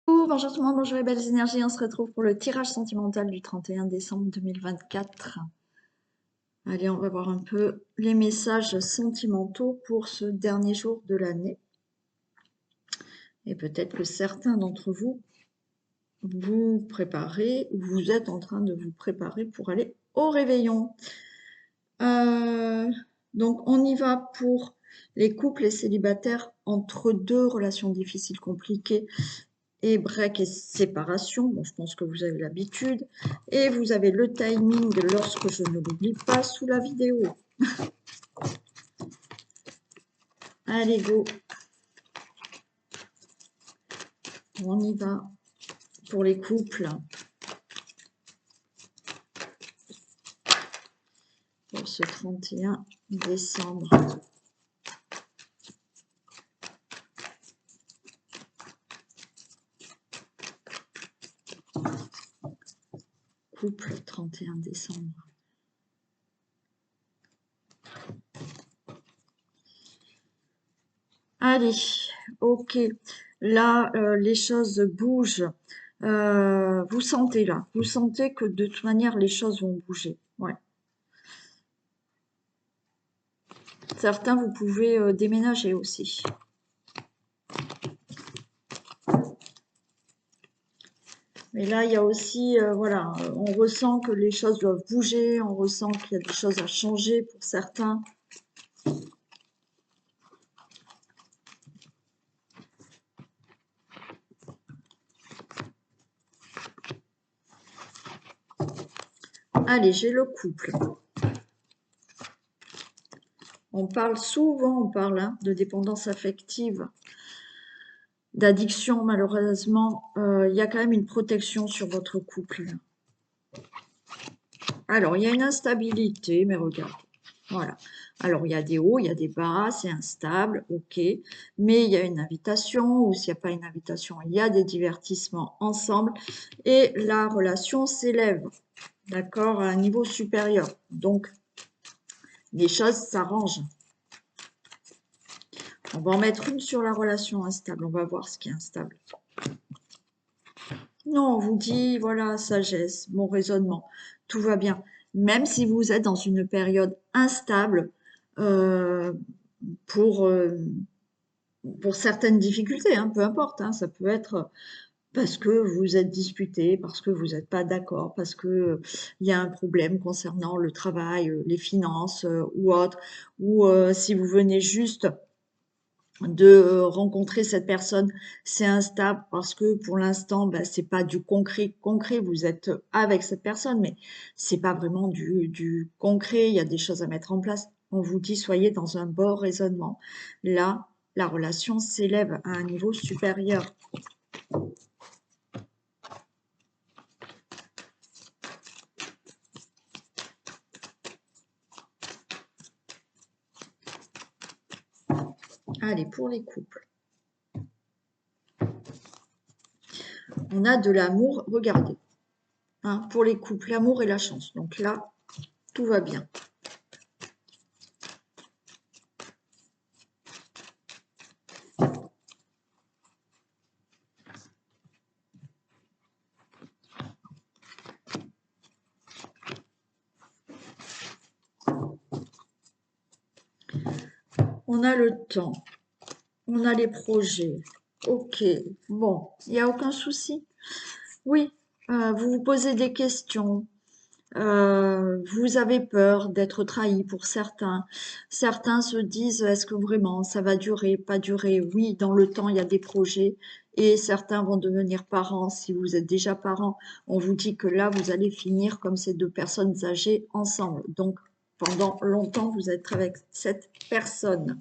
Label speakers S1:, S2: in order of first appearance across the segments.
S1: Bonjour tout le monde, bonjour les belles énergies, on se retrouve pour le tirage sentimental du 31 décembre 2024. Allez, on va voir un peu les messages sentimentaux pour ce dernier jour de l'année. Et peut-être que certains d'entre vous vous préparez ou vous êtes en train de vous préparer pour aller au réveillon. Donc on y va pour les couples et célibataires entre deux relations difficiles, compliquées, et break et séparation. Bon, je pense que vous avez l'habitude. Et vous avez le timing lorsque je ne l'oublie pas sous la vidéo. Allez, go. On y va pour les couples. Pour ce 31 décembre. Couple 31 décembre. Allez, ok. Là, les choses bougent. Vous sentez là. Vous sentez que de toute manière, les choses vont bouger. Ouais. Certains, vous pouvez déménager aussi. Mais là, il y a aussi, voilà, on ressent que les choses doivent bouger, on ressent qu'il y a des choses à changer pour certains. Allez, j'ai le couple. On parle souvent, de dépendance affective, d'addiction, malheureusement. Il y a quand même une protection sur votre couple. Alors, il y a une instabilité, mais regardez. Voilà. Alors, il y a des hauts, il y a des bas, c'est instable, ok. Mais il y a une invitation, ou s'il n'y a pas une invitation, il y a des divertissements ensemble. Et la relation s'élève, d'accord, à un niveau supérieur. Donc, les choses s'arrangent. On va en mettre une sur la relation instable. On va voir ce qui est instable. Non, on vous dit, voilà, sagesse, bon raisonnement, tout va bien. Même si vous êtes dans une période instable, euh, pour, euh, pour certaines difficultés, hein, peu importe, hein, ça peut être parce que vous êtes disputé, parce que vous n'êtes pas d'accord, parce que il y a un problème concernant le travail, les finances ou autre, ou si vous venez juste de rencontrer cette personne, c'est instable parce que pour l'instant, ben, c'est pas du concret, vous êtes avec cette personne, mais c'est pas vraiment du concret, il y a des choses à mettre en place. On vous dit, soyez dans un bon raisonnement. Là, la relation s'élève à un niveau supérieur. Allez, pour les couples. On a de l'amour, regardez. Hein, pour les couples, l'amour et la chance. Donc là, tout va bien. On a le temps. On a les projets. Ok, bon, il n'y a aucun souci. Oui, vous vous posez des questions. Vous avez peur d'être trahi pour certains. Certains se disent, est-ce que vraiment ça va durer, pas durer? Oui, dans le temps, il y a des projets et certains vont devenir parents. Si vous êtes déjà parents, on vous dit que là, vous allez finir comme ces deux personnes âgées ensemble. Donc, pendant longtemps, vous êtes avec cette personne.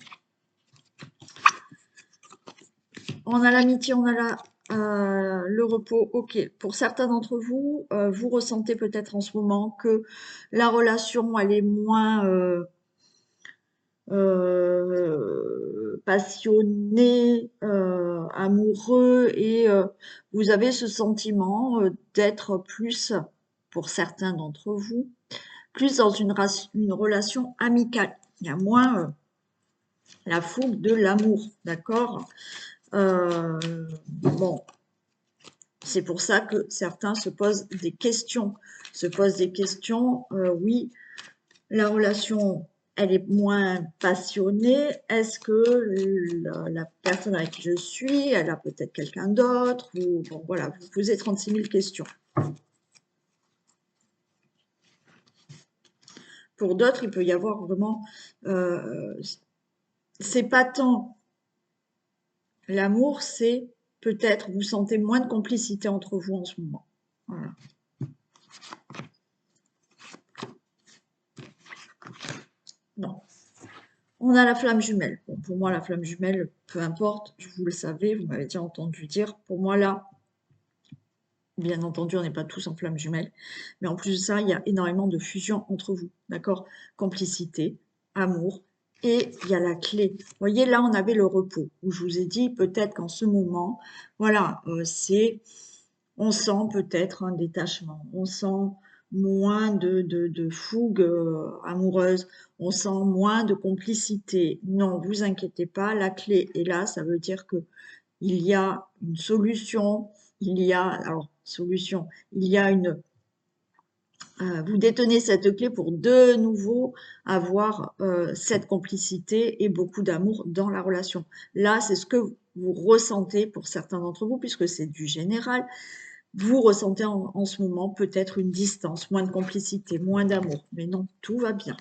S1: On a l'amitié, on a le repos, ok. Pour certains d'entre vous, vous ressentez peut-être en ce moment que la relation, elle est moins passionné, amoureux, et vous avez ce sentiment d'être plus, pour certains d'entre vous, plus dans une relation amicale. Il y a moins la fougue de l'amour, d'accord. Bon, C'est pour ça que certains se posent des questions. Oui, la relation, elle est moins passionnée. Est-ce que la personne avec qui je suis, elle a peut-être quelqu'un d'autre? Ou bon, voilà, vous posez 36 000 questions. Pour d'autres, il peut y avoir vraiment... c'est pas tant l'amour, c'est peut-être vous sentez moins de complicité entre vous en ce moment. Voilà. Non. On a la flamme jumelle. Bon, pour moi, la flamme jumelle, peu importe, vous le savez, vous m'avez déjà entendu dire. Pour moi, là, bien entendu, on n'est pas tous en flamme jumelle. Mais en plus de ça, il y a énormément de fusion entre vous. D'accord? Complicité, amour. Et il y a la clé. Vous voyez, là, on avait le repos. Où je vous ai dit, peut-être qu'en ce moment, voilà, on sent peut-être un détachement. On sent moins de fougue amoureuse. On sent moins de complicité. Non, vous inquiétez pas, la clé est là. Ça veut dire que il y a une solution. Il y a vous détenez cette clé pour de nouveau avoir cette complicité et beaucoup d'amour dans la relation. Là, c'est ce que vous ressentez pour certains d'entre vous, puisque c'est du général. Vous ressentez en ce moment peut-être une distance, moins de complicité, moins d'amour. Mais non, tout va bien.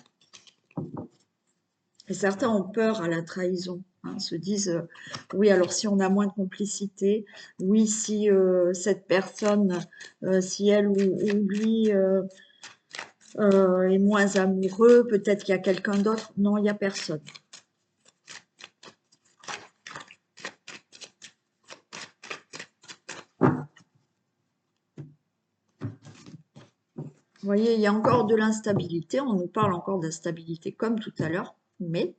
S1: Et certains ont peur à la trahison, hein, se disent oui, alors si on a moins de complicité, oui, si cette personne, si elle ou lui est moins amoureux, peut-être qu'il y a quelqu'un d'autre. Non, il n'y a personne. Vous voyez, il y a encore de l'instabilité. On nous parle encore d'instabilité comme tout à l'heure, mais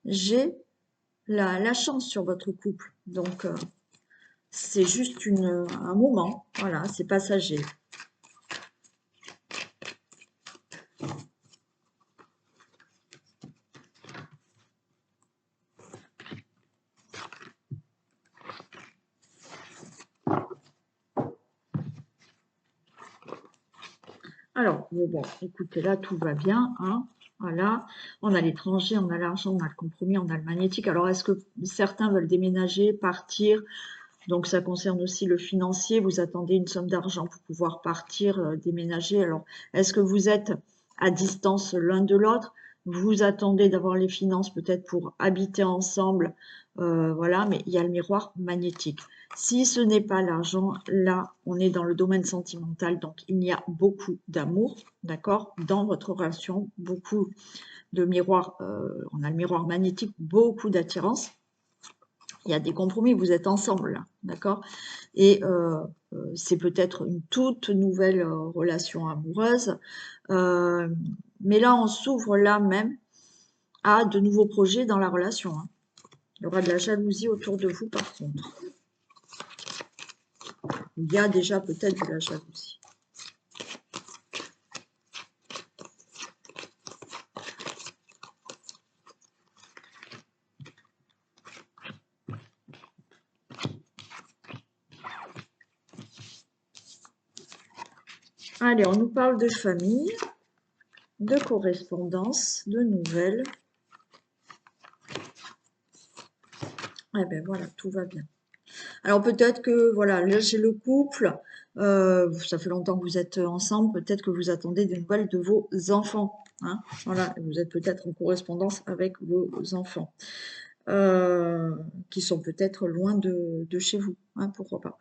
S1: j'ai la chance sur votre couple. Donc, c'est juste un moment. Voilà, c'est passager. Alors, bon, écoutez, là, tout va bien, hein. Voilà, on a l'étranger, on a l'argent, on a le compromis, on a le magnétique. Alors, est-ce que certains veulent déménager, partir? Donc, ça concerne aussi le financier. Vous attendez une somme d'argent pour pouvoir partir, déménager. Alors, est-ce que vous êtes à distance l'un de l'autre? Vous attendez d'avoir les finances peut-être pour habiter ensemble. Voilà, mais il y a le miroir magnétique. Si ce n'est pas l'argent, là, on est dans le domaine sentimental. Donc, il y a beaucoup d'amour, d'accord, dans votre relation. Beaucoup de miroirs. On a le miroir magnétique, beaucoup d'attirance. Il y a des compromis, vous êtes ensemble, là, d'accord? Et c'est peut-être une toute nouvelle relation amoureuse. Mais là, on s'ouvre là même à de nouveaux projets dans la relation, hein. Il y aura de la jalousie autour de vous, par contre. Il y a déjà peut-être de la jalousie. Allez, on nous parle de famille, de correspondance, de nouvelles. Eh bien voilà, tout va bien. Alors peut-être que, voilà, là j'ai le couple, ça fait longtemps que vous êtes ensemble, peut-être que vous attendez des nouvelles de vos enfants, hein. Voilà, vous êtes peut-être en correspondance avec vos enfants, qui sont peut-être loin de chez vous, hein, pourquoi pas.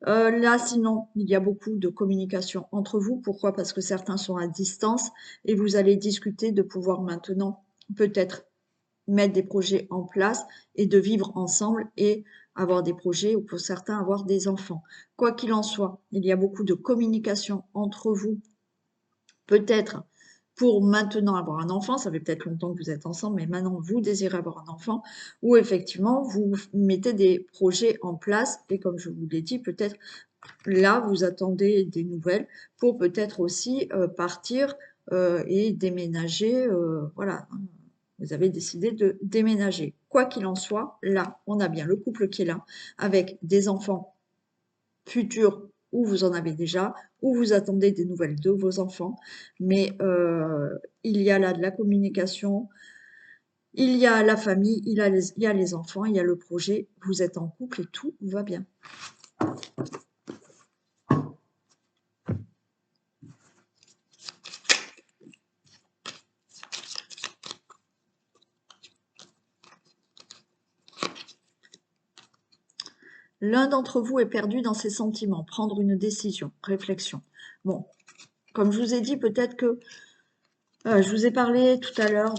S1: Là, sinon, il y a beaucoup de communication entre vous. Pourquoi? Parce que certains sont à distance et vous allez discuter de pouvoir maintenant peut-être mettre des projets en place et de vivre ensemble et avoir des projets ou pour certains avoir des enfants. Quoi qu'il en soit, il y a beaucoup de communication entre vous. Peut-être pour maintenant avoir un enfant, ça fait peut-être longtemps que vous êtes ensemble, mais maintenant vous désirez avoir un enfant, ou effectivement vous mettez des projets en place et comme je vous l'ai dit, peut-être là vous attendez des nouvelles pour peut-être aussi partir et déménager, voilà. Vous avez décidé de déménager. Quoi qu'il en soit, là, on a bien le couple qui est là, avec des enfants futurs ou vous en avez déjà, ou vous attendez des nouvelles de vos enfants. Mais il y a là de la communication, il y a la famille, il y a les enfants, il y a le projet, vous êtes en couple et tout va bien. L'un d'entre vous est perdu dans ses sentiments, prendre une décision, réflexion. Bon, comme je vous ai dit, peut-être que je vous ai parlé tout à l'heure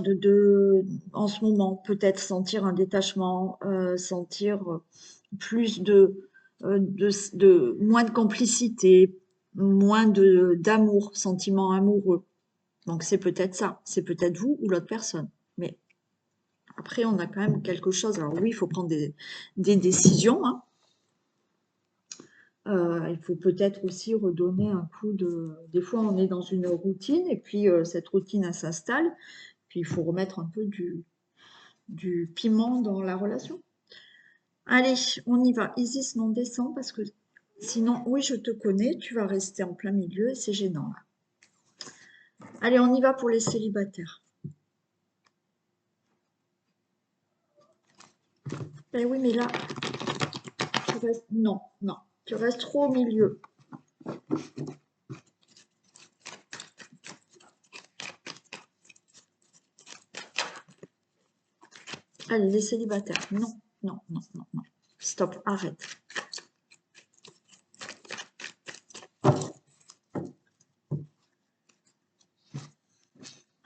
S1: en ce moment, peut-être sentir un détachement, sentir plus moins de complicité, moins d'amour, sentiment amoureux. Donc c'est peut-être ça, c'est peut-être vous ou l'autre personne. Mais après, on a quand même quelque chose. Alors oui, il faut prendre des décisions, hein. Il faut peut-être aussi redonner un coup de... Des fois, on est dans une routine et puis cette routine, elle s'installe. Puis il faut remettre un peu du piment dans la relation. Allez, on y va. Isis, non, descend parce que sinon, oui, je te connais, tu vas rester en plein milieu et c'est gênant là. Allez, on y va pour les célibataires. Eh oui, mais là, tu restes... Non, non, tu restes trop au milieu. Allez, les célibataires. Non, non, non, non, non. Stop, arrête.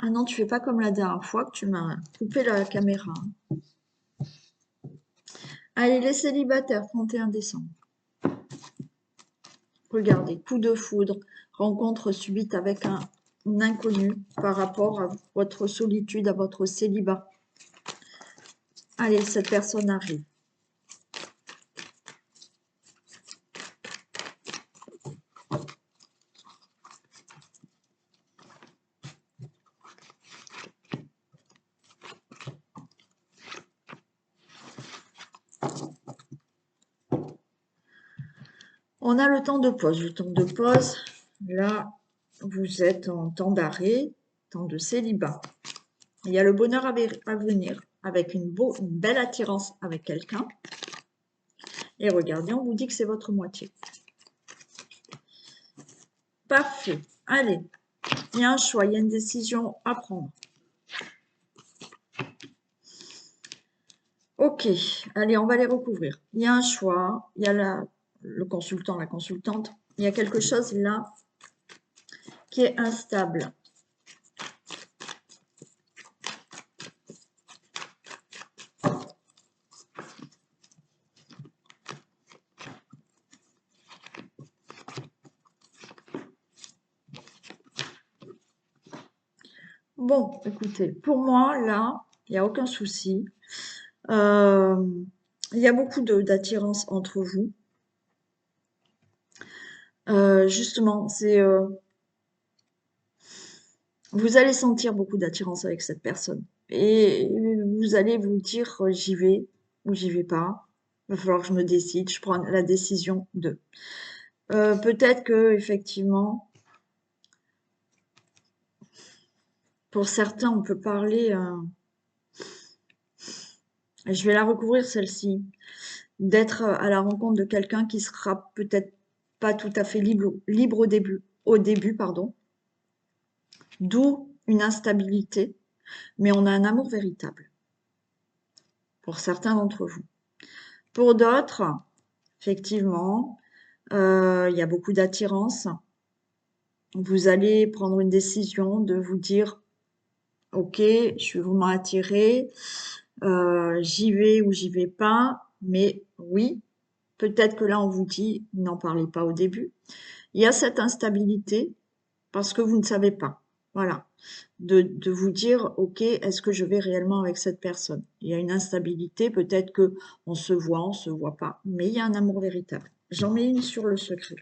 S1: Ah non, tu fais pas comme la dernière fois que tu m'as coupé la caméra. Allez, les célibataires, 31 décembre. Regardez, coup de foudre, rencontre subite avec un inconnu par rapport à votre solitude, à votre célibat. Allez, cette personne arrive. On a le temps de pause. Le temps de pause, là, vous êtes en temps d'arrêt, temps de célibat. Il y a le bonheur à venir avec une belle attirance avec quelqu'un. Et regardez, on vous dit que c'est votre moitié. Parfait. Allez, il y a un choix, il y a une décision à prendre. Ok, allez, on va les recouvrir. Il y a un choix, il y a le consultant, la consultante. Il y a quelque chose là qui est instable. Bon, écoutez, pour moi, là, il n'y a aucun souci. Euh, il y a beaucoup d'attirance entre vous. Justement, vous allez sentir beaucoup d'attirance avec cette personne. Et vous allez vous dire, j'y vais ou j'y vais pas. Il va falloir que je me décide, je prends la décision de. Peut-être que, effectivement, pour certains, on peut parler, je vais la recouvrir celle-ci, d'être à la rencontre de quelqu'un qui sera peut-être pas tout à fait libre au début, pardon. D'où une instabilité, mais on a un amour véritable pour certains d'entre vous. Pour d'autres, effectivement, il y a beaucoup d'attirance. Vous allez prendre une décision de vous dire, ok, je suis vraiment attirée, j'y vais ou j'y vais pas, mais oui, peut-être que là on vous dit, n'en parlez pas au début. Il y a cette instabilité parce que vous ne savez pas. Voilà. De vous dire, ok, est-ce que je vais réellement avec cette personne? Il y a une instabilité, peut-être que on se voit pas, mais il y a un amour véritable. J'en mets une sur le secret.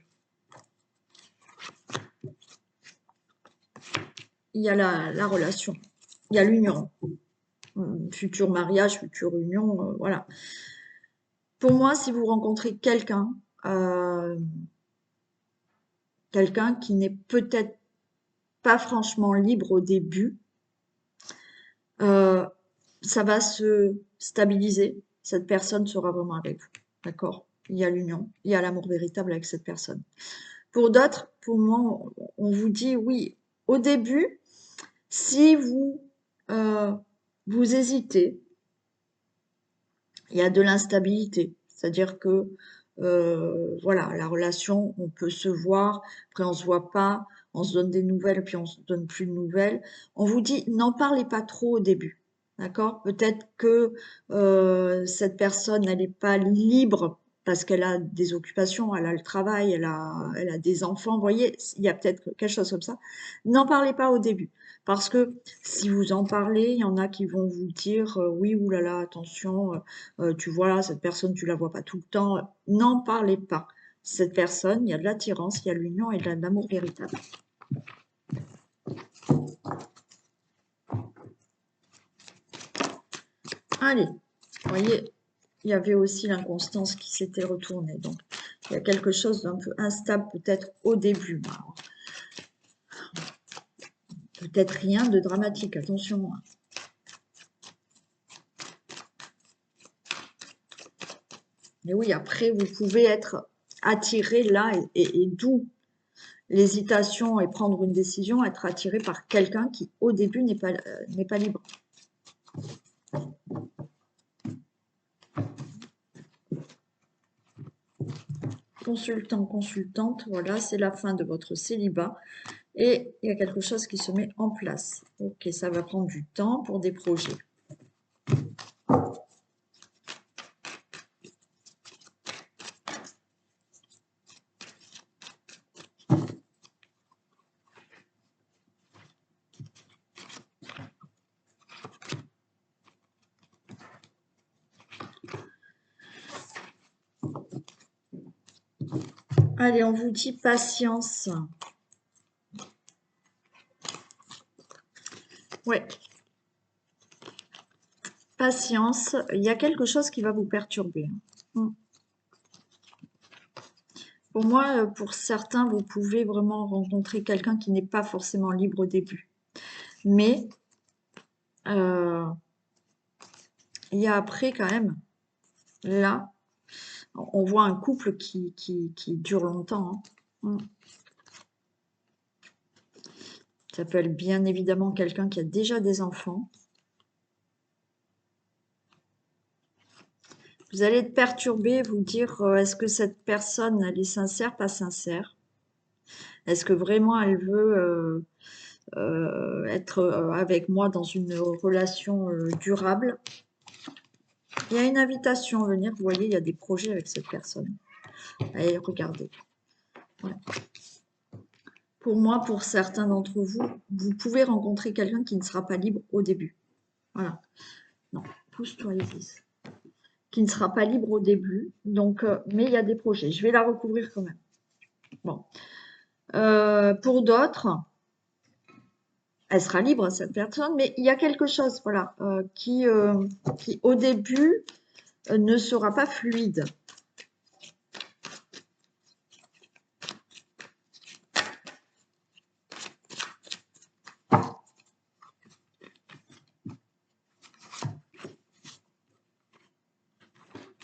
S1: Il y a la relation, il y a l'union, futur mariage, future union, voilà. Pour moi, si vous rencontrez quelqu'un, quelqu'un qui n'est peut-être pas franchement libre au début, euh, ça va se stabiliser. Cette personne sera vraiment avec vous. D'accord? Il y a l'union, il y a l'amour véritable avec cette personne. Pour d'autres, pour moi, on vous dit oui, au début, si euh, vous hésitez, il y a de l'instabilité. C'est-à-dire que, voilà, la relation, on peut se voir, après on se voit pas, on se donne des nouvelles, puis on se donne plus de nouvelles. On vous dit, n'en parlez pas trop au début. D'accord? Peut-être que cette personne, elle n'est pas libre parce qu'elle a des occupations, elle a le travail, elle a des enfants. Vous voyez, il y a peut-être quelque chose comme ça. N'en parlez pas au début. Parce que si vous en parlez, il y en a qui vont vous dire, oui, oulala, attention, tu vois, là, cette personne, tu la vois pas tout le temps. N'en parlez pas. Cette personne, il y a de l'attirance, il y a l'union et de l'amour véritable. Allez, vous voyez, il y avait aussi l'inconstance qui s'était retournée. Donc, il y a quelque chose d'un peu instable peut-être au début. Peut-être rien de dramatique, attention. Mais oui, après, vous pouvez être attiré là et d'où l'hésitation et prendre une décision, être attiré par quelqu'un qui, au début, n'est pas libre. Consultant, consultante, voilà, c'est la fin de votre célibat et il y a quelque chose qui se met en place. Ok, ça va prendre du temps pour des projets. Allez, on vous dit patience. Ouais, patience. Il y a quelque chose qui va vous perturber. Pour moi, pour certains, vous pouvez vraiment rencontrer quelqu'un qui n'est pas forcément libre au début. Mais euh, il y a après quand même, là, on voit un couple qui dure longtemps. Hein. Ça peut être bien évidemment quelqu'un qui a déjà des enfants. Vous allez être perturbé, vous dire est-ce que cette personne, elle est sincère, pas sincère? Est-ce que vraiment elle veut être avec moi dans une relation durable? Il y a une invitation à venir, vous voyez, il y a des projets avec cette personne. Allez, regardez. Ouais. Pour moi, pour certains d'entre vous, vous pouvez rencontrer quelqu'un qui ne sera pas libre au début. Voilà. Non, pousse-toi, Isis. Qui ne sera pas libre au début. Donc, mais il y a des projets. Je vais la recouvrir quand même. Bon. Pour d'autres, elle sera libre, cette personne, mais il y a quelque chose, voilà, qui au début ne sera pas fluide.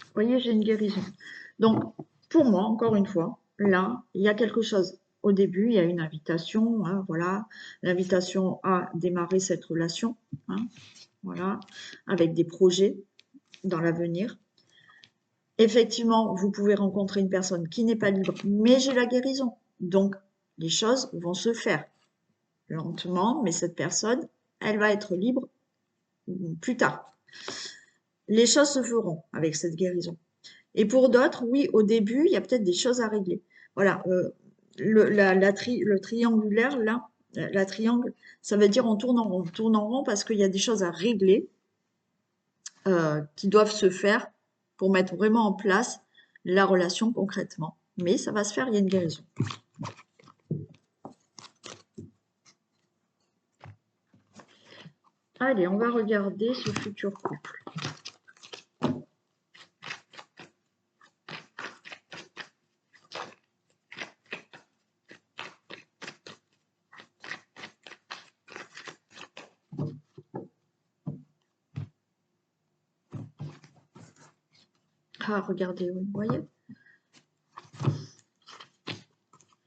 S1: Vous voyez, j'ai une guérison. Donc, pour moi, encore une fois, là, il y a quelque chose. Au début, il y a une invitation, hein, voilà, l'invitation à démarrer cette relation, hein, voilà, avec des projets dans l'avenir. Effectivement, vous pouvez rencontrer une personne qui n'est pas libre, mais j'ai la guérison. Donc, les choses vont se faire lentement, mais cette personne, elle va être libre plus tard. Les choses se feront avec cette guérison. Et pour d'autres, oui, au début, il y a peut-être des choses à régler. Voilà, le triangulaire, là, la triangle, ça veut dire on tourne en rond parce qu'il y a des choses à régler qui doivent se faire pour mettre vraiment en place la relation concrètement. Mais ça va se faire, il y a une guérison. Allez, on va regarder ce futur couple. Ah, regardez, oui, vous voyez?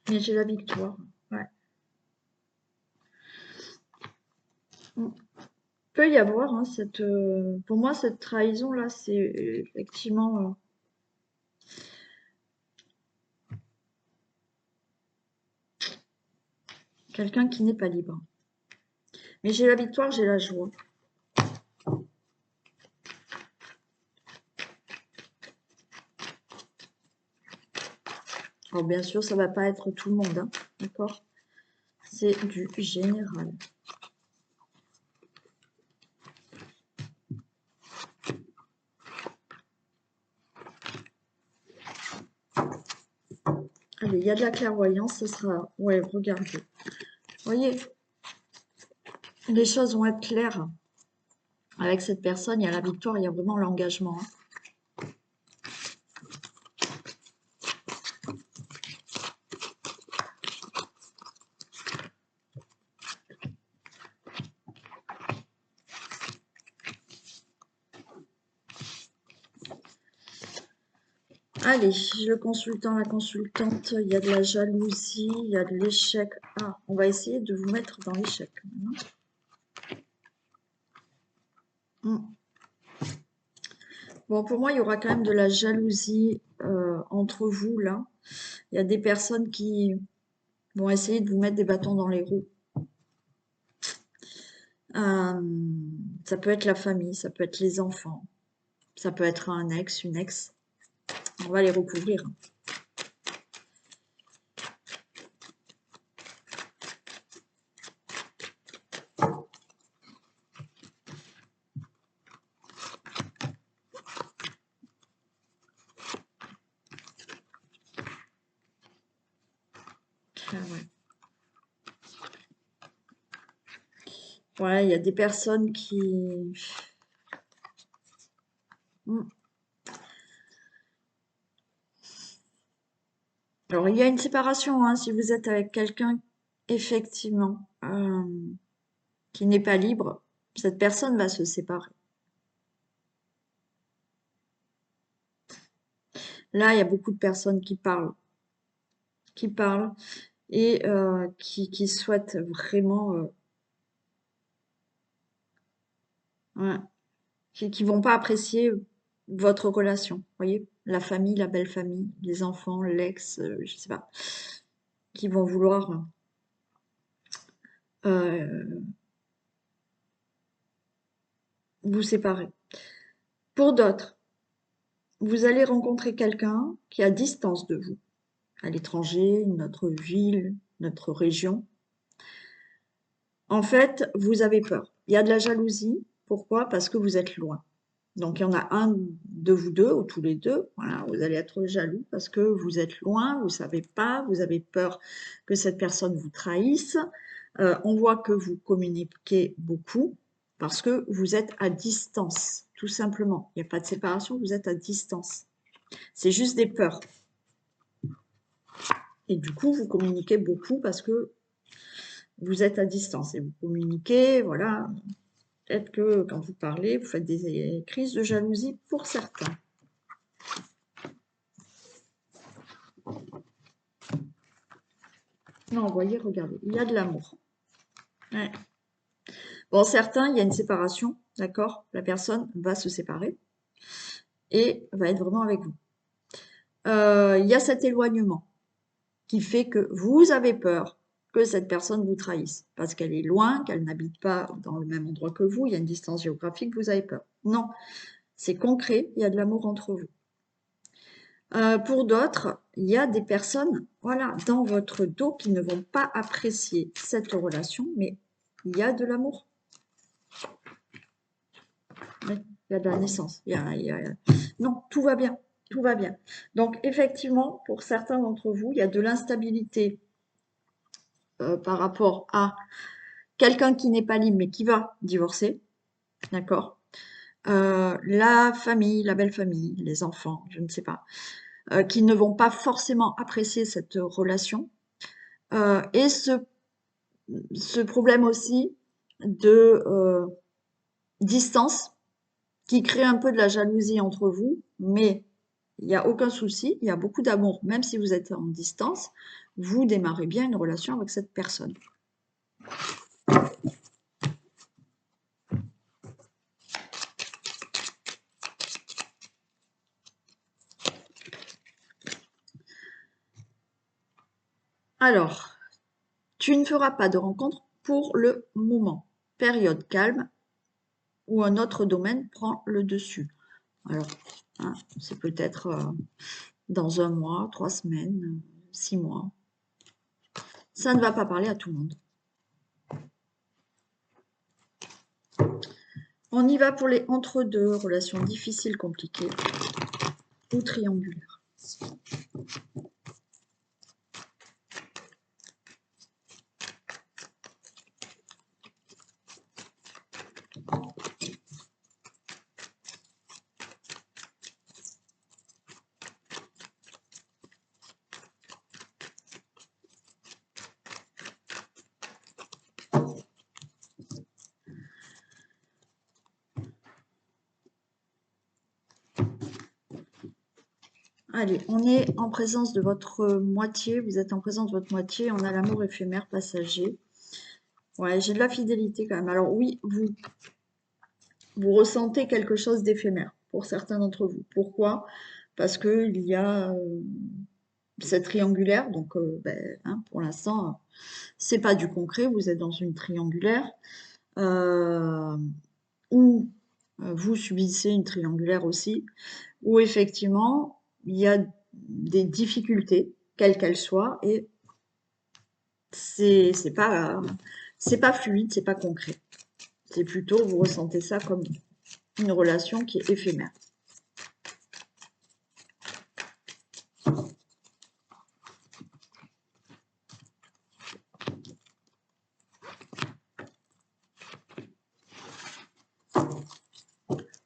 S1: Mais j'ai la victoire. Ouais. Peut y avoir, hein, pour moi, cette trahison-là, c'est effectivement quelqu'un qui n'est pas libre. Mais j'ai la victoire, j'ai la joie. Alors, bien sûr, ça va pas être tout le monde, hein, d'accord? C'est du général. Allez, il y a de la clairvoyance, ce sera... Ouais, regardez. Vous voyez, les choses vont être claires. Avec cette personne, il y a la victoire, il y a vraiment l'engagement, hein. Allez, le consultant, la consultante, il y a de la jalousie, il y a de l'échec. Ah, on va essayer de vous mettre dans l'échec. Bon, pour moi, il y aura quand même de la jalousie entre vous, là. Il y a des personnes qui vont essayer de vous mettre des bâtons dans les roues. Euh, Ça peut être la famille, ça peut être les enfants, ça peut être un ex, une ex. On va les recouvrir. Ah ouais. Ouais, il y a des personnes qui... Hmm. Alors, il y a une séparation, hein, si vous êtes avec quelqu'un, effectivement, qui n'est pas libre, cette personne va se séparer. Là, il y a beaucoup de personnes qui parlent et qui souhaitent vraiment, ouais, qui vont pas apprécier votre relation, vous voyez? La famille, la belle famille, les enfants, l'ex, je sais pas, qui vont vouloir euh, vous séparer. Pour d'autres, vous allez rencontrer quelqu'un qui est à distance de vous, à l'étranger, notre ville, notre région. En fait, vous avez peur. Il y a de la jalousie. Pourquoi? Parce que vous êtes loin. Donc, il y en a un de vous deux, ou tous les deux, voilà, vous allez être jaloux parce que vous êtes loin, vous ne savez pas, vous avez peur que cette personne vous trahisse. On voit que vous communiquez beaucoup parce que vous êtes à distance, tout simplement. Il n'y a pas de séparation, vous êtes à distance. C'est juste des peurs. Et du coup, vous communiquez beaucoup parce que vous êtes à distance et vous communiquez, voilà. Peut-être que quand vous parlez, vous faites des crises de jalousie pour certains. Non, vous voyez, regardez, il y a de l'amour. Ouais. Bon, certains, il y a une séparation, d'accord? La personne va se séparer et va être vraiment avec vous. Il y a cet éloignement qui fait que vous avez peur que cette personne vous trahisse parce qu'elle est loin, qu'elle n'habite pas dans le même endroit que vous, il y a une distance géographique, vous avez peur. Non, c'est concret, il y a de l'amour entre vous. Pour d'autres, il y a des personnes, voilà, dans votre dos qui ne vont pas apprécier cette relation, mais il y a de l'amour. Oui, il y a de la naissance. Non, tout va bien, tout va bien. Donc, effectivement, pour certains d'entre vous, il y a de l'instabilité par rapport à quelqu'un qui n'est pas libre, mais qui va divorcer, d'accord? La famille, la belle famille, les enfants, je ne sais pas, qui ne vont pas forcément apprécier cette relation. Et ce problème aussi de distance qui crée un peu de la jalousie entre vous, mais il n'y a aucun souci, il y a beaucoup d'amour, même si vous êtes en distance, vous démarrez bien une relation avec cette personne. Alors, tu ne feras pas de rencontre pour le moment. Période calme où un autre domaine prend le dessus. Alors, hein, c'est peut-être dans 1 mois, 3 semaines, 6 mois. Ça ne va pas parler à tout le monde. On y va pour les entre-deux, relations difficiles, compliquées ou triangulaires. Allez, on est en présence de votre moitié, vous êtes en présence de votre moitié, on a l'amour éphémère passager. Ouais, j'ai de la fidélité quand même. Alors oui, vous ressentez quelque chose d'éphémère pour certains d'entre vous. Pourquoi? Parce qu'il y a cette triangulaire, donc hein, pour l'instant, c'est pas du concret, vous êtes dans une triangulaire, où vous subissez une triangulaire aussi, où effectivement, il y a des difficultés, quelles qu'elles soient, et c'est pas fluide, c'est pas concret. C'est plutôt, vous ressentez ça comme une relation qui est éphémère.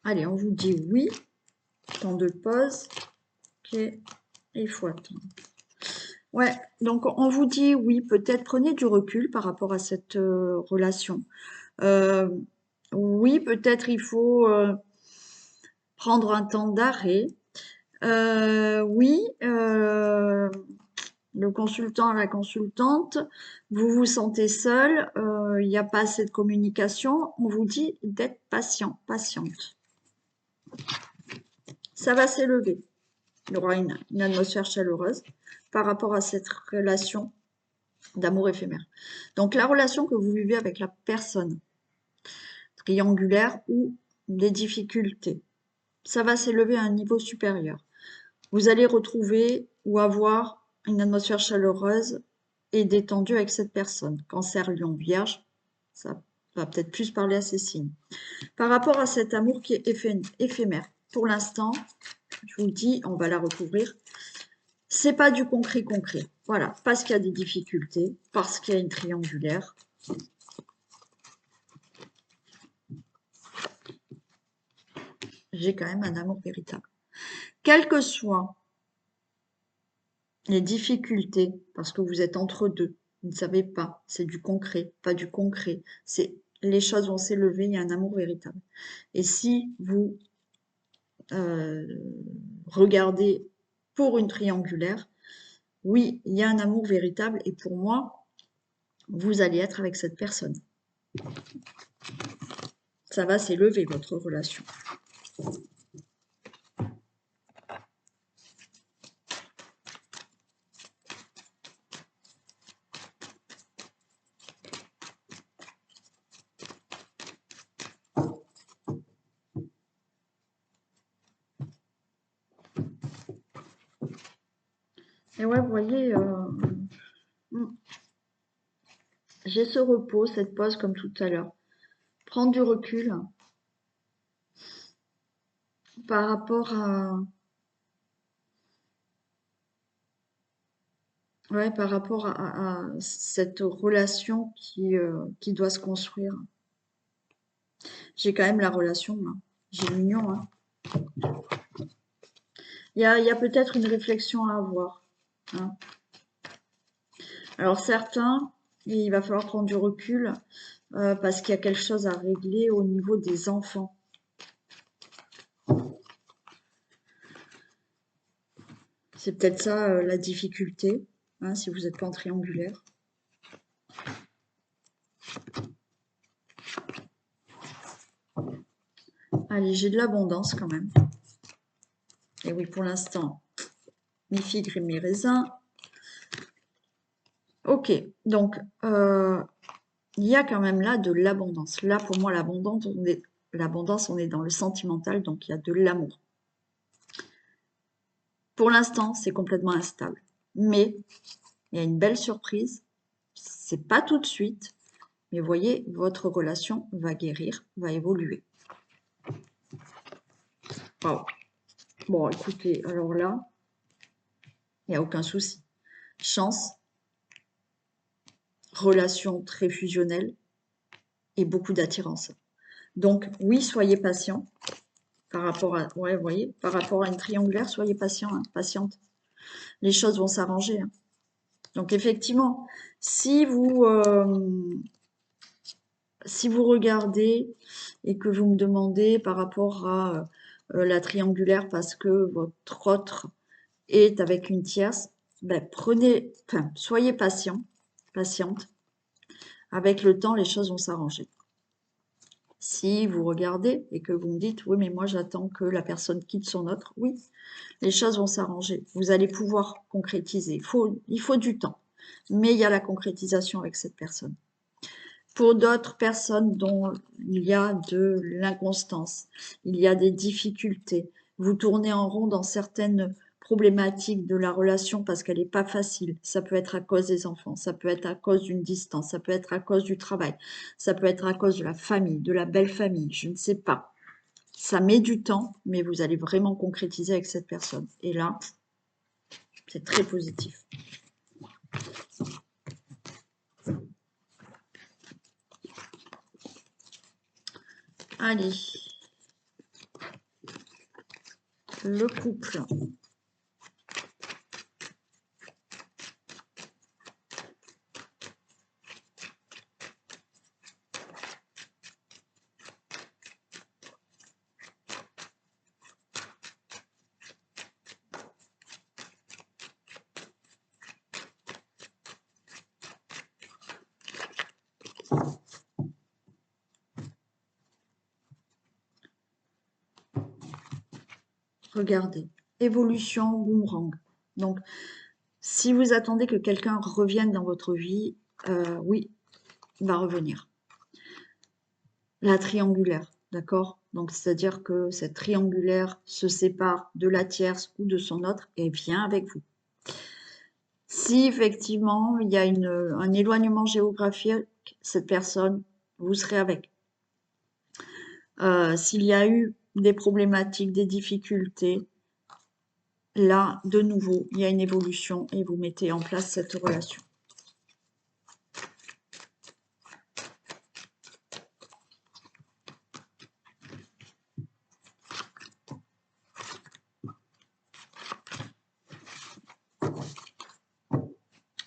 S1: Allez, on vous dit oui, temps de pause, ok, et il faut attendre. Ouais, donc on vous dit oui, peut-être prenez du recul par rapport à cette relation. Oui, peut-être il faut prendre un temps d'arrêt. Oui, le consultant, la consultante, vous vous sentez seul, il n'y a pas assez de communication, on vous dit d'être patient, patiente. Ça va s'élever. Il y aura une atmosphère chaleureuse par rapport à cette relation d'amour éphémère. Donc la relation que vous vivez avec la personne, triangulaire ou des difficultés, ça va s'élever à un niveau supérieur. Vous allez retrouver ou avoir une atmosphère chaleureuse et détendue avec cette personne. Cancer, Lion, Vierge, ça va peut-être plus parler à ces signes. Par rapport à cet amour qui est éphémère, pour l'instant, je vous le dis, on va la recouvrir. C'est pas du concret. Voilà, parce qu'il y a des difficultés, parce qu'il y a une triangulaire. J'ai quand même un amour véritable. Quelles que soient les difficultés, parce que vous êtes entre deux, vous ne savez pas, c'est du concret, pas du concret, les choses vont s'élever, il y a un amour véritable. Et si vous regardez pour une triangulaire, oui, il y a un amour véritable et pour moi, vous allez être avec cette personne. Ça va s'élever, votre relation. Et ouais, vous voyez, j'ai ce repos, cette pause comme tout à l'heure. Prendre du recul par rapport à... Ouais, par rapport à cette relation qui doit se construire. J'ai quand même la relation, là. J'ai l'union, hein. Il y a peut-être une réflexion à avoir, hein. Alors certains, il va falloir prendre du recul. parce qu'il y a quelque chose à régler au niveau des enfants. C'est peut-être ça la difficulté, hein, si vous n'êtes pas en triangulaire. Allez, j'ai de l'abondance quand même. Et oui, pour l'instant, mes figues et mes raisins. Ok, donc il y a quand même là de l'abondance. Là, pour moi, l'abondance, on est dans le sentimental, donc il y a de l'amour. Pour l'instant, c'est complètement instable. Mais il y a une belle surprise. C'est pas tout de suite, mais vous voyez, votre relation va guérir, va évoluer. Wow. Bon, écoutez, alors là, il n'y a aucun souci. Chance, relation très fusionnelle et beaucoup d'attirance. Donc, oui, soyez patient par rapport à, ouais, vous voyez, par rapport à une triangulaire, soyez patient, hein, patiente. Les choses vont s'arranger. Hein. Donc, effectivement, si vous regardez et que vous me demandez par rapport à la triangulaire parce que votre autre est avec une tierce, ben soyez patiente. Avec le temps, les choses vont s'arranger. Si vous regardez et que vous me dites, oui, mais moi j'attends que la personne quitte son autre, oui, les choses vont s'arranger. Vous allez pouvoir concrétiser. Il faut du temps, mais il y a la concrétisation avec cette personne. Pour d'autres personnes dont il y a de l'inconstance, il y a des difficultés, vous tournez en rond dans certaines problématiques de la relation parce qu'elle n'est pas facile. Ça peut être à cause des enfants, ça peut être à cause d'une distance, ça peut être à cause du travail, ça peut être à cause de la famille, de la belle famille, je ne sais pas. Ça met du temps, mais vous allez vraiment concrétiser avec cette personne. Et là, c'est très positif. Allez, le couple. Regardez, évolution boomerang. Donc, si vous attendez que quelqu'un revienne dans votre vie, oui, il va revenir. La triangulaire, d'accord? Donc, c'est-à-dire que cette triangulaire se sépare de la tierce ou de son autre et vient avec vous. Si effectivement il y a un éloignement géographique, cette personne, vous serez avec. S'il y a eu des problématiques, des difficultés, là, de nouveau, il y a une évolution et vous mettez en place cette relation.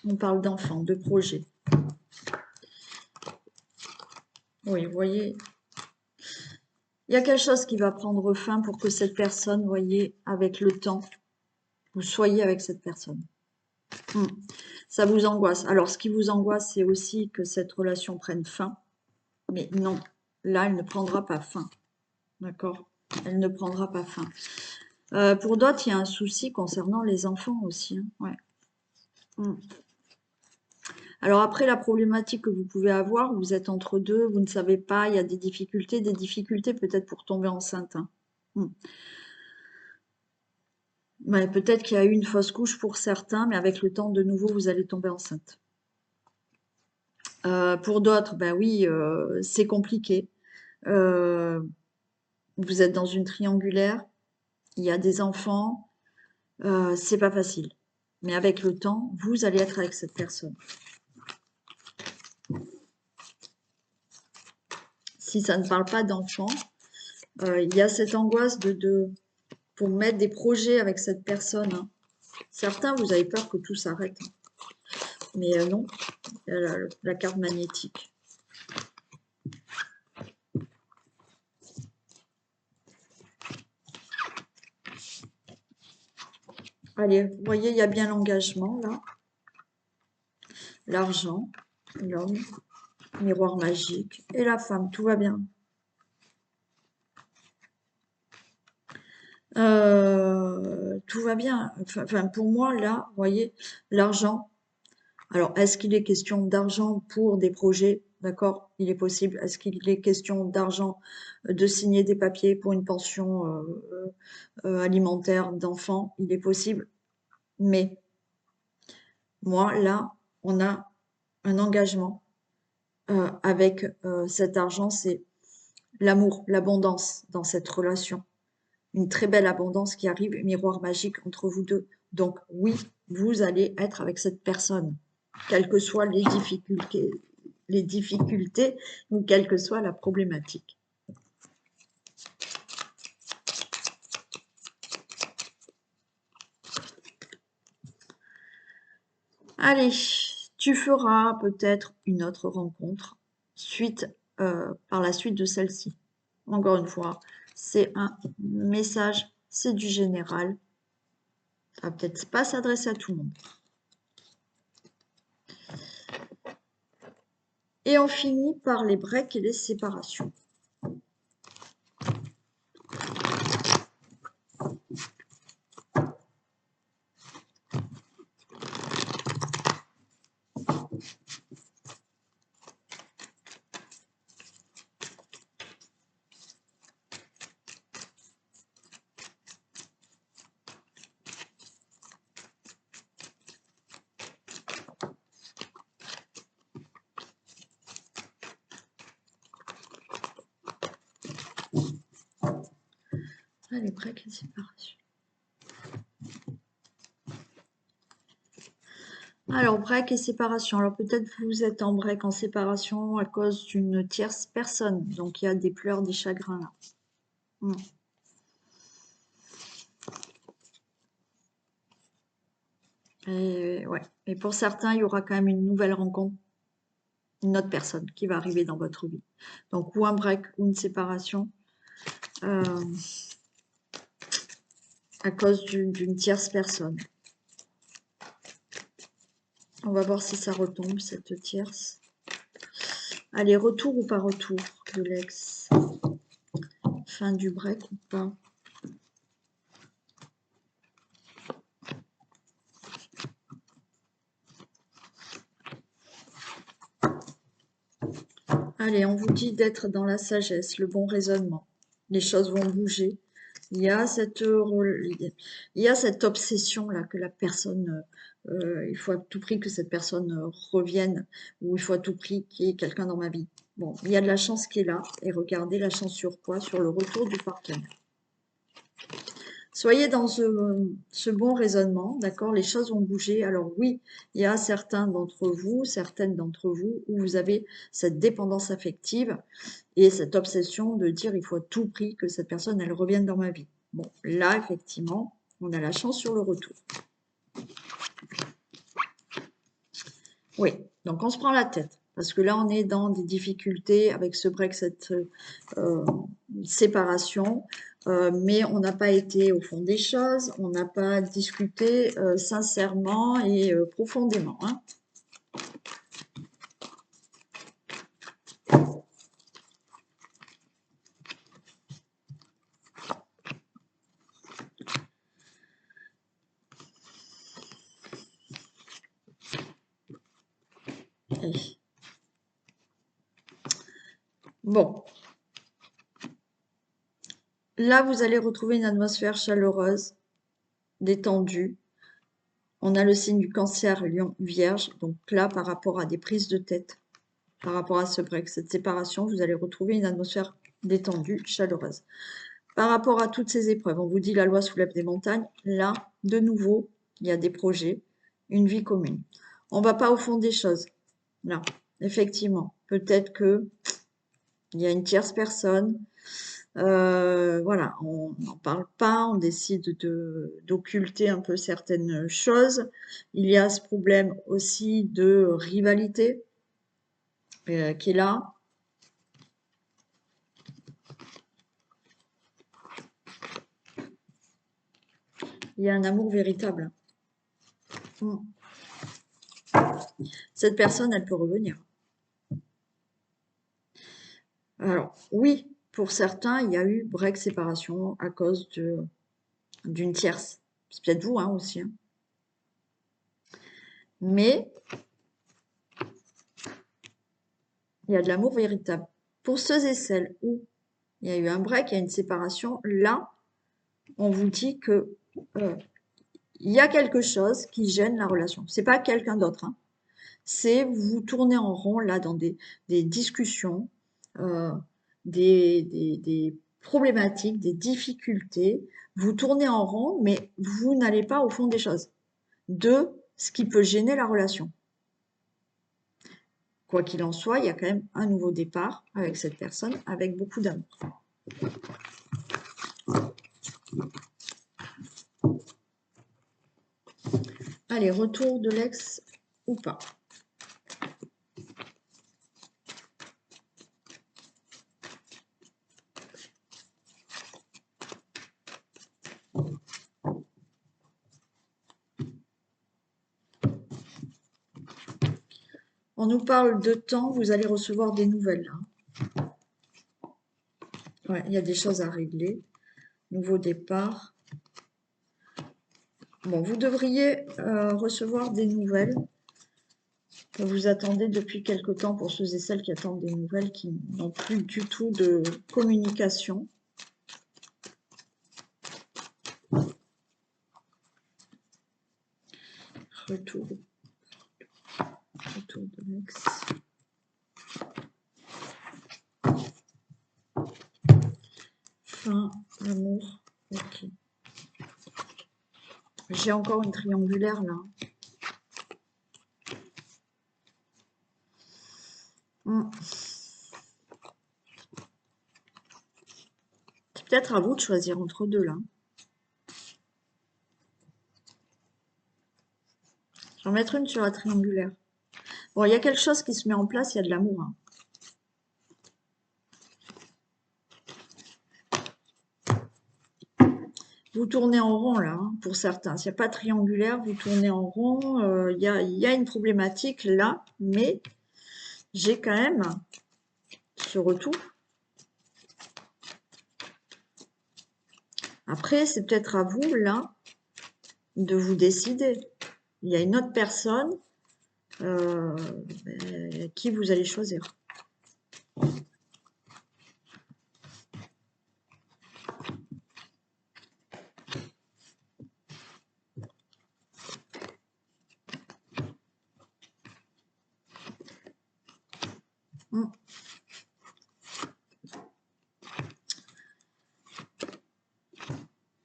S1: On parle d'enfants, de projets. Oui, vous voyez, il y a quelque chose qui va prendre fin pour que cette personne, vous voyez, avec le temps, vous soyez avec cette personne. Ça vous angoisse. Alors, ce qui vous angoisse, c'est aussi que cette relation prenne fin. Mais non, là, elle ne prendra pas fin. D'accord? Elle ne prendra pas fin. Pour d'autres, il y a un souci concernant les enfants aussi. Hein. Ouais. Alors après, la problématique que vous pouvez avoir, vous êtes entre deux, vous ne savez pas, il y a des difficultés peut-être pour tomber enceinte. Hein. Ouais, peut-être qu'il y a eu une fausse couche pour certains, mais avec le temps, de nouveau, vous allez tomber enceinte. Pour d'autres, ben oui, c'est compliqué. Vous êtes dans une triangulaire, il y a des enfants, c'est pas facile. Mais avec le temps, vous allez être avec cette personne. Si ça ne parle pas d'enfants, il y a cette angoisse pour mettre des projets avec cette personne. Hein. Certains, vous avez peur que tout s'arrête. Hein. Mais non, la carte magnétique. Allez, vous voyez, il y a bien l'engagement, là. L'argent, l'homme, miroir magique et la femme, tout va bien. Tout va bien. Enfin, pour moi, là, vous voyez, l'argent. Alors, est-ce qu'il est question d'argent pour des projets? D'accord, il est possible. Est-ce qu'il est question d'argent de signer des papiers pour une pension alimentaire d'enfants? Il est possible. Mais moi, là, on a un engagement avec cet argent, c'est l'amour, l'abondance dans cette relation. Une très belle abondance qui arrive, miroir magique entre vous deux. Donc oui, vous allez être avec cette personne, quelles que soient les difficultés ou quelle que soit la problématique. Allez, tu feras peut-être une autre rencontre par la suite de celle-ci. Encore une fois, c'est un message, c'est du général. Ça va peut-être pas s'adresser à tout le monde. Et on finit par les breaks et les séparations. Les breaks et séparation. Alors, break et séparation. Alors, peut-être vous êtes en break, en séparation à cause d'une tierce personne. Donc, il y a des pleurs, des chagrins là. Et, ouais. Et pour certains, il y aura quand même une nouvelle rencontre, une autre personne qui va arriver dans votre vie. Donc, ou un break ou une séparation à cause d'une tierce personne. On va voir si ça retombe, cette tierce. Allez, retour ou pas retour de l'ex? Fin du break ou pas? Allez, on vous dit d'être dans la sagesse, le bon raisonnement. Les choses vont bouger. Il y a cette obsession-là que la personne, il faut à tout prix que cette personne revienne, ou il faut à tout prix qu'il y ait quelqu'un dans ma vie. Bon, il y a de la chance qui est là, et regardez la chance sur quoi? Sur le retour du partenaire. Soyez dans ce bon raisonnement, d'accord? Les choses vont bouger. Alors oui, il y a certaines d'entre vous où vous avez cette dépendance affective et cette obsession de dire il faut à tout prix que cette personne, elle revienne dans ma vie. Bon, là, effectivement, on a la chance sur le retour. Oui, donc on se prend la tête. Parce que là, on est dans des difficultés avec ce break, cette séparation. Mais on n'a pas été au fond des choses, on n'a pas discuté sincèrement et profondément. Hein. Et... Bon. Là, vous allez retrouver une atmosphère chaleureuse, détendue. On a le signe du cancer, lion, vierge. Donc là, par rapport à des prises de tête, par rapport à ce break, cette séparation, vous allez retrouver une atmosphère détendue, chaleureuse. Par rapport à toutes ces épreuves, on vous dit la loi soulève des montagnes. Là, de nouveau, il y a des projets, une vie commune. On ne va pas au fond des choses. Là, effectivement, peut-être que il y a une tierce personne. Voilà, on n'en parle pas, on décide d'occulter un peu certaines choses. Il y a ce problème aussi de rivalité qui est là. Il y a un amour véritable. Mm. Cette personne, elle peut revenir. Alors, oui, pour certains, il y a eu break séparation à cause d'une tierce. C'est peut-être vous hein, aussi. Hein. Mais il y a de l'amour véritable. Pour ceux et celles où il y a eu un break, il y a une séparation, là, on vous dit que il y a quelque chose qui gêne la relation. C'est pas quelqu'un d'autre. Hein. C'est vous tournez en rond là dans des discussions, euh, des problématiques, des difficultés. Vous tournez en rond, mais vous n'allez pas au fond des choses. De ce qui peut gêner la relation. Quoi qu'il en soit, il y a quand même un nouveau départ avec cette personne, avec beaucoup d'amour. Allez, retour de l'ex ou pas. On nous parle de temps, vous allez recevoir des nouvelles. Hein. Ouais, il y a des choses à régler. Nouveau départ. Bon, vous devriez recevoir des nouvelles que vous attendez depuis quelque temps pour ceux et celles qui attendent des nouvelles, qui n'ont plus du tout de communication. Retour de l'ex. Fin, amour, ok. J'ai encore une triangulaire là. C'est peut-être à vous de choisir entre deux là. Je vais en mettre une sur la triangulaire. Bon, il y a quelque chose qui se met en place, il y a de l'amour. Hein. Vous tournez en rond là, hein, pour certains. S'il n'y a pas de triangulaire, vous tournez en rond. Il y a une problématique là, mais j'ai quand même ce retour. Après, c'est peut-être à vous là de vous décider. Il y a une autre personne qui vous allez choisir.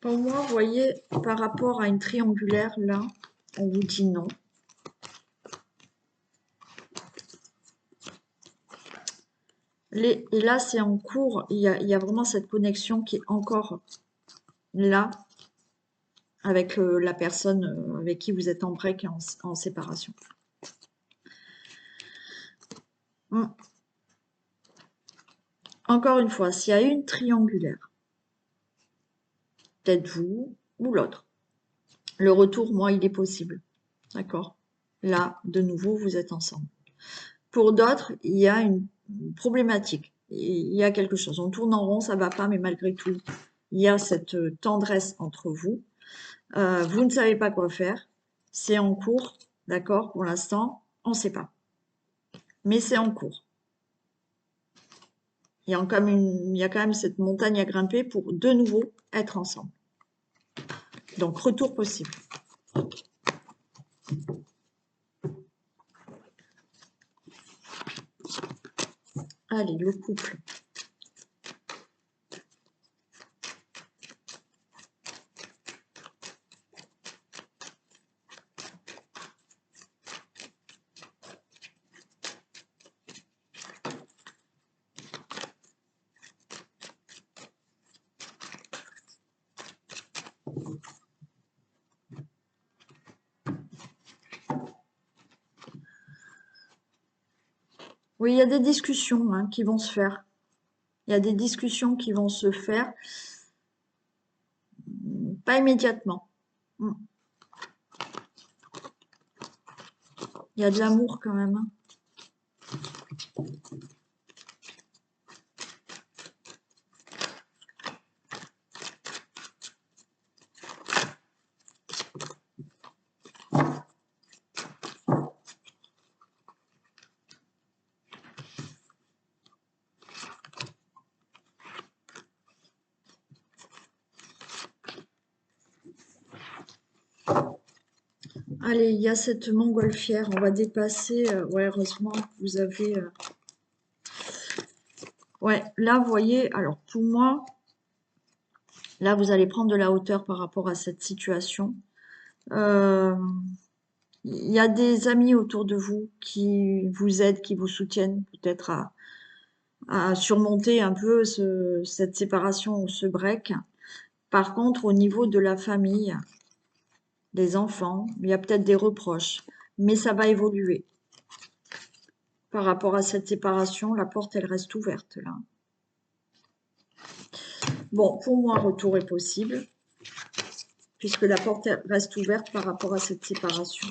S1: Pour moi, vous voyez, par rapport à une triangulaire, là, on vous dit non. Et là, c'est en cours, il y a vraiment cette connexion qui est encore là, avec la personne avec qui vous êtes en break et en séparation. Encore une fois, s'il y a une triangulaire, peut-être vous ou l'autre, le retour, moi, il est possible. D'accord? Là, de nouveau, vous êtes ensemble. Pour d'autres, il y a une problématique. Il y a quelque chose. On tourne en rond, ça va pas, mais malgré tout, il y a cette tendresse entre vous. Vous ne savez pas quoi faire. C'est en cours, d'accord? Pour l'instant, on ne sait pas. Mais c'est en cours. Il y a quand même cette montagne à grimper pour de nouveau être ensemble. Donc, retour possible. Allez, le couple. Oui, il y a des discussions hein, qui vont se faire. Il y a des discussions qui vont se faire, pas immédiatement. Mm. Il y a de l'amour quand même, hein. Allez, il y a cette montgolfière, on va dépasser. Ouais, heureusement, vous avez... Ouais, là, vous voyez, alors pour moi, là, vous allez prendre de la hauteur par rapport à cette situation. Euh, Il y a des amis autour de vous qui vous aident, qui vous soutiennent peut-être à surmonter un peu cette séparation ou ce break. Par contre, au niveau de la famille, des enfants, il y a peut-être des reproches, mais ça va évoluer. Par rapport à cette séparation, la porte, elle reste ouverte là. Bon, pour moi, retour est possible, puisque la porte reste ouverte par rapport à cette séparation.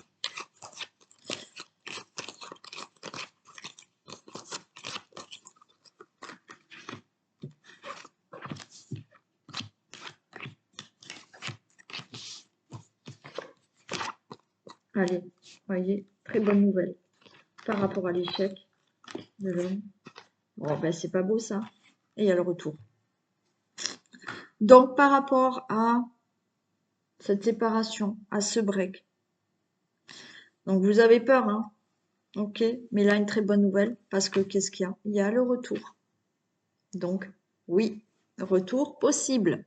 S1: Allez, voyez, très bonne nouvelle par rapport à l'échec de l'homme. Bon, ben c'est pas beau ça. Et il y a le retour. Donc, par rapport à cette séparation, à ce break, donc vous avez peur, hein, ok, mais là, une très bonne nouvelle, parce que qu'est-ce qu'il y a? Il y a le retour. Donc, oui, retour possible.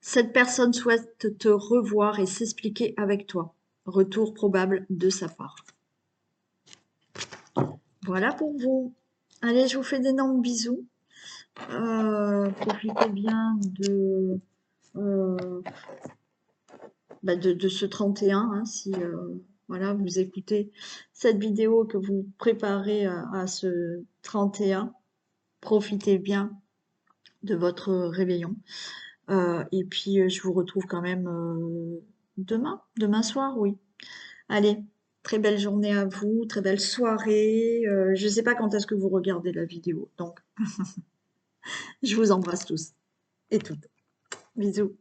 S1: Cette personne souhaite te revoir et s'expliquer avec toi. Retour probable de sa part. Voilà pour vous. Allez, je vous fais d'énormes bisous. Profitez bien euh, de ce 31, hein, si voilà, vous écoutez cette vidéo que vous préparez à ce 31. Profitez bien de votre réveillon. Et puis, je vous retrouve quand même demain soir, oui. Allez, très belle journée à vous, très belle soirée. Je ne sais pas quand est-ce que vous regardez la vidéo, donc je vous embrasse tous et toutes. Bisous.